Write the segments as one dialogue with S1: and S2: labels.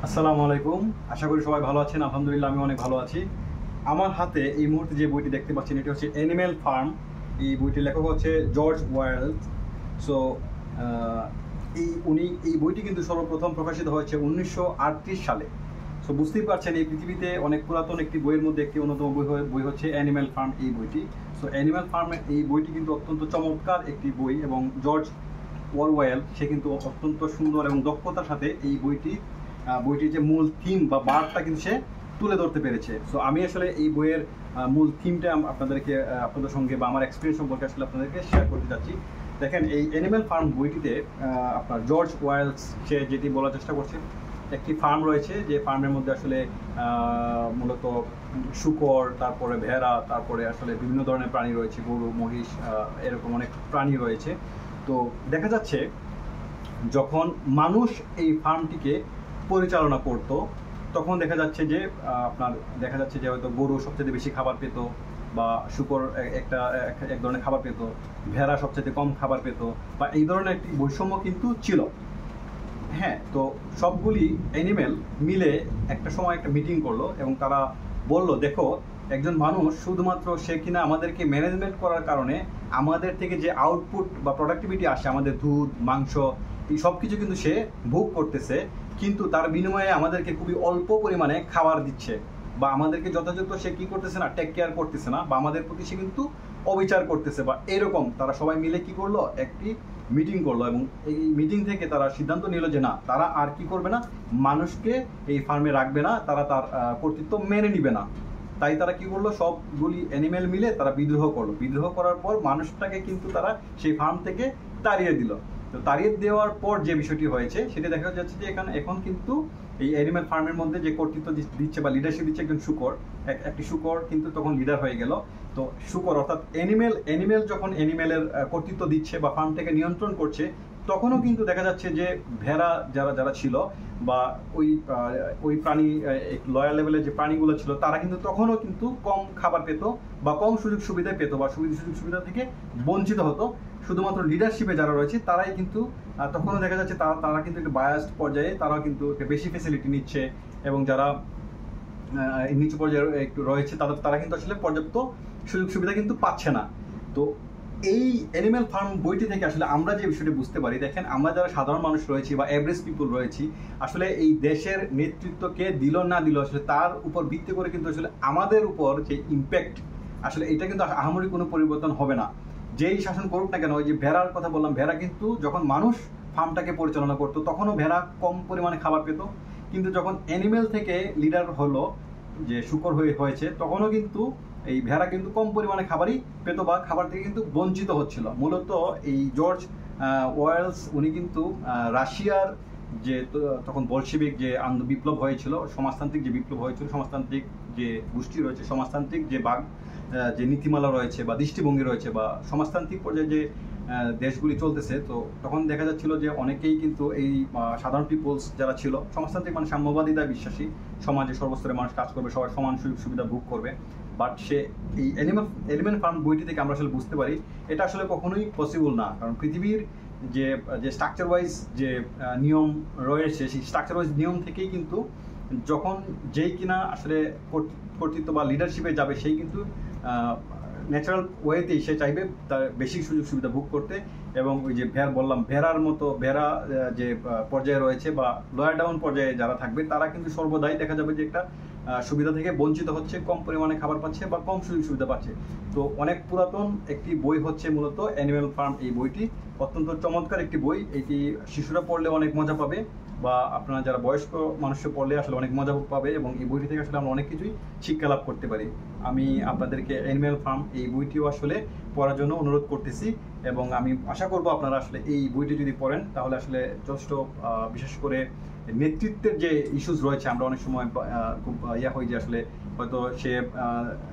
S1: আসসালামু আলাইকুম। আশা করি সবাই ভালো আছেন। আলহামদুলিল্লাহ আমি অনেক ভালো আছি। আমার হাতে এই মুহূর্তে যে বইটি দেখতে পাচ্ছেন এটি হচ্ছে অ্যানিম্যাল ফার্ম। এই বইটির লেখক হচ্ছে জর্জ ওয়ারেল। সো এই বইটি কিন্তু সর্বপ্রথম প্রকাশিত হয়েছে 1938 সালে। সো বুঝতেই পারছেন এই পৃথিবীতে অনেক পুরাতন একটি বইয়ের মধ্যে একটি অন্যতম বই হচ্ছে অ্যানিম্যাল ফার্ম এই বইটি। সো অ্যানিম্যাল ফার্মের এই বইটি কিন্তু অত্যন্ত চমৎকার একটি বই এবং জর্জ ওয়ারওয়েল সে কিন্তু অত্যন্ত সুন্দর এবং দক্ষতার সাথে এই বইটির যে মূল থিম বা বার্তা কিন্তু সে তুলে ধরতে পেরেছে। সো আমি আসলে এই বইয়ের মূল থিমটা আপনাদের সঙ্গে বা আমার এক্সপিরিয়েন্স সম্পর্কে আসলে আপনাদেরকে শেয়ার করতে চাচ্ছি। দেখেন এই অ্যানিম্যাল ফার্ম বইটিতে আপনার জর্জ ওয়ারেলস সে যেটি বলার চেষ্টা করছে, একটি ফার্ম রয়েছে যে ফার্মের মধ্যে আসলে মূলত শূকর, তারপরে ভেড়া, তারপরে আসলে বিভিন্ন ধরনের প্রাণী রয়েছে, গরু, মহিষ, এরকম অনেক প্রাণী রয়েছে। তো দেখা যাচ্ছে যখন মানুষ এই ফার্মটিকে পরিচালনা করত তখন দেখা যাচ্ছে যে হয়তো গরু সবচেয়ে বেশি খাবার পেত, বা শূকর এক ধরনের খাবার পেত, ভেড়া সবচেয়ে কম খাবার পেত, বা এই ধরনের একটি বৈষম্য কিন্তু ছিল। হ্যাঁ, তো সবগুলি অ্যানিমেল মিলে একটা সময় একটা মিটিং করলো এবং তারা বলল, দেখো, একজন মানুষ শুধুমাত্র সে কিনা আমাদেরকে ম্যানেজমেন্ট করার কারণে আমাদের থেকে যে আউটপুট বা প্রোডাক্টিভিটি আসে, আমাদের দুধ, মাংস, এই সব কিছু কিন্তু সে ভোগ করতেছে, কিন্তু তার বিনিময়ে আমাদেরকে খুবই অল্প পরিমাণে খাবার দিচ্ছে, বা আমাদেরকে যথাযথ সে কি করতেছে না, টেক কেয়ার করতেছে না, বা আমাদের প্রতি সে কিন্তু অবিচার করতেছে, বা এরকম তারা সবাই মিলে কি করলো, একটি মিটিং করলো এবং এই মিটিং থেকে তারা সিদ্ধান্ত নিল যে না, তারা আর কি করবে না, মানুষকে এই ফার্মে রাখবে না, তারা তার কর্তৃত্ব মেনে নিবে না। তাই তারা কি করলো, সবগুলি অ্যানিমেল মিলে তারা বিদ্রোহ করলো। বিদ্রোহ করার পর মানুষটাকে কিন্তু তারা সেই ফার্ম থেকে তাড়িয়ে দিল। তো তাড়িয়ে দেওয়ার পর যে বিষয়টি হয়েছে সেটা দেখা যাচ্ছে যে এখন কিন্তু এই অ্যানিম্যাল ফার্মের মধ্যে যে কর্তৃত্ব দিচ্ছে বা লিডারশিপ দিচ্ছে একজন শূকর, একটি শূকর কিন্তু তখন লিডার হয়ে গেল। তো শূকর অর্থাৎ অ্যানিমেল যখন অ্যানিমেলের কর্তৃত্ব দিচ্ছে বা ফার্মটাকে নিয়ন্ত্রণ করছে, তখনও কিন্তু দেখা যাচ্ছে যে ভেড়া যারা ছিল বা ওই প্রাণী লয়ার লেভেলের যে প্রাণীগুলো ছিল, তারা কিন্তু তখনও কিন্তু কম খাবার পেত বা কম সুযোগ সুবিধা পেত বা সুযোগ সুবিধা থেকে বঞ্চিত হতো। শুধুমাত্র লিডারশিপে যারা রয়েছে তারাই কিন্তু তখনও দেখা যাচ্ছে তারা কিন্তু একটু বায়াসড পর্যায়ে, তারাও কিন্তু বেশি ফেসিলিটি নিচ্ছে, এবং যারা নিচু পর্যায়ে একটু রয়েছে তারা কিন্তু আসলে পর্যাপ্ত সুযোগ সুবিধা কিন্তু পাচ্ছে না। তো এই অ্যানিম্যাল ফার্ম বইটি থেকে আসলে আমরা যে বিষয়টি বুঝতে পারি, দেখেন, আমরা যারা সাধারণ মানুষ রয়েছি বা এভারেজ পিপল রয়েছি, আসলে এই দেশের নেতৃত্বকে দিল না দিল আসলে তার উপর ভিত্তি করে কিন্তু আসলে আমাদের উপর যে ইম্প্যাক্ট, আসলে এটা কিন্তু আহামরি কোনো পরিবর্তন হবে না, যেই শাসন করুক না কেন। ওই যে ভেড়ার কথা বললাম, ভেড়া কিন্তু যখন মানুষ ফার্মটাকে পরিচালনা করতো তখনও ভেড়া কম পরিমাণে খাবার পেত, কিন্তু যখন অ্যানিমেল থেকে লিডার হলো, যে শূকর হয়েছে, তখনও কিন্তু এই ভেড়া কিন্তু কম পরিমাণে খাবারই পেত বা খাবার থেকে কিন্তু বঞ্চিত হচ্ছিল। মূলত এই জর্জ ওয়ারেলস উনি কিন্তু রাশিয়ার যে তখন বলশেভিক যে বিপ্লব হয়েছিল, সমাজতান্ত্রিক যে বিপ্লব হয়েছিল, সমাজতান্ত্রিক যে গোষ্ঠী রয়েছে, সমাজতান্ত্রিক যে নীতিমালা রয়েছে বা দৃষ্টিভঙ্গি রয়েছে বা সমাজতান্ত্রিক পর্যায়ে যে দেশগুলি চলতেছে, তো তখন দেখা যাচ্ছিল যে অনেকেই কিন্তু এই সাধারণ পিপলস যারা ছিল, সমাজতান্ত্রিক মানে সাম্যবাদিতায় বিশ্বাসী, সমাজে সর্বস্তরের মানুষ কাজ করবে, সবাই সমান সুযোগ সুবিধা ভোগ করবে। বাট সে এই অ্যানিম্যাল ফার্ম বইটি থেকে আমরা আসলে বুঝতে পারি এটা আসলে কখনোই পসিবল না। কারণ পৃথিবীর যে স্ট্রাকচার ওয়াইজ যে নিয়ম রয়েছে, সেই স্ট্রাকচার ওয়াইজ নিয়ম থেকেই কিন্তু যখন যেই কিনা আসলে কর্তৃত্ব বা লিডারশিপে যাবে, সেই কিন্তু ন্যাচারাল ওয়েতেই সে চাইবে তার বেশি সুযোগ সুবিধা ভোগ করতে। এবং ওই যে ভেড়া যে পর্যায়ে রয়েছে বা লোয়ার ডাউন পর্যায়ে যারা থাকবে, তারা কিন্তু সর্বদাই দেখা যাবে যে একটা সুবিধা থেকে বঞ্চিত হচ্ছে, কম পরিমাণে খাবার পাচ্ছে বা কম সুযোগ সুবিধা পাচ্ছে। তো অনেক পুরাতন একটি বই হচ্ছে মূলত অ্যানিম্যাল ফার্ম এই বইটি। অত্যন্ত চমৎকার একটি বই, এটি শিশুরা পড়লে অনেক মজা পাবে, বা আপনারা যারা বয়স্ক মানুষ পড়লে আসলে অনেক মজা পাবে, এবং এই বইটি থেকে আসলে আমরা অনেক কিছুই শিক্ষা লাভ করতে পারি। আমি আপনাদেরকে অ্যানিম্যাল ফার্ম এই বইটিও আসলে পড়ার জন্য অনুরোধ করতেছি, এবং আমি আশা করব আপনারা আসলে এই বইটি যদি পড়েন তাহলে আসলে যথেষ্ট, বিশেষ করে নেতৃত্বের যে ইস্যুস রয়েছে, আমরা অনেক সময় খুব হই যে আসলে হয়তো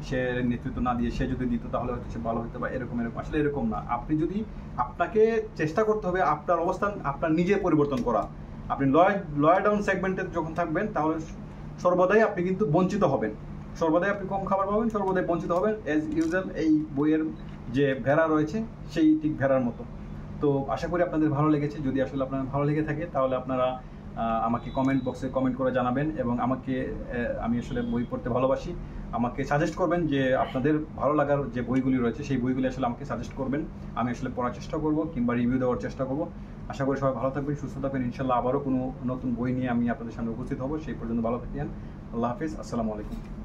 S1: সে নেতৃত্ব না দিয়ে সে যদি দিত তাহলে হয়তো সে ভালো হতো বা এরকম আসলে এরকম না। আপনাকে চেষ্টা করতে হবে আপনার অবস্থান আপনার নিজে পরিবর্তন করা। আপনি লয়ার ডাউন সেগমেন্টে যখন থাকবেন তাহলে সর্বদাই আপনি কিন্তু বঞ্চিত হবেন, সর্বদাই আপনি কম খাবার পাবেন, সর্বদাই বঞ্চিত হবেন, অ্যাজ ইউজুয়াল এই বইয়ের যে ভেড়া রয়েছে সেই ঠিক ভেড়ার মতো। তো আশা করি আপনাদের ভালো লেগেছে। যদি আসলে আপনার ভালো লেগে থাকে তাহলে আপনারা আমাকে কমেন্ট বক্সে কমেন্ট করে জানাবেন, এবং আমাকে আমি আসলে বই পড়তে ভালোবাসি, আমাকে সাজেস্ট করবেন যে আপনাদের ভালো লাগার যে বইগুলি রয়েছে সেই বইগুলি আসলে আমাকে সাজেস্ট করবেন, আমি আসলে পড়ার চেষ্টা করব কিংবা রিভিউ দেওয়ার চেষ্টা করব। আশা করি সবাই ভালো থাকবেন, সুস্থ থাকবেন। ইনশাল্লাহ আবারও কোনো নতুন বই নিয়ে আমি আপনাদের সামনে উপস্থিত হব। সেই পর্যন্ত ভালো থাকেন। আল্লাহ হাফিজ, আসসালামু আলাইকুম।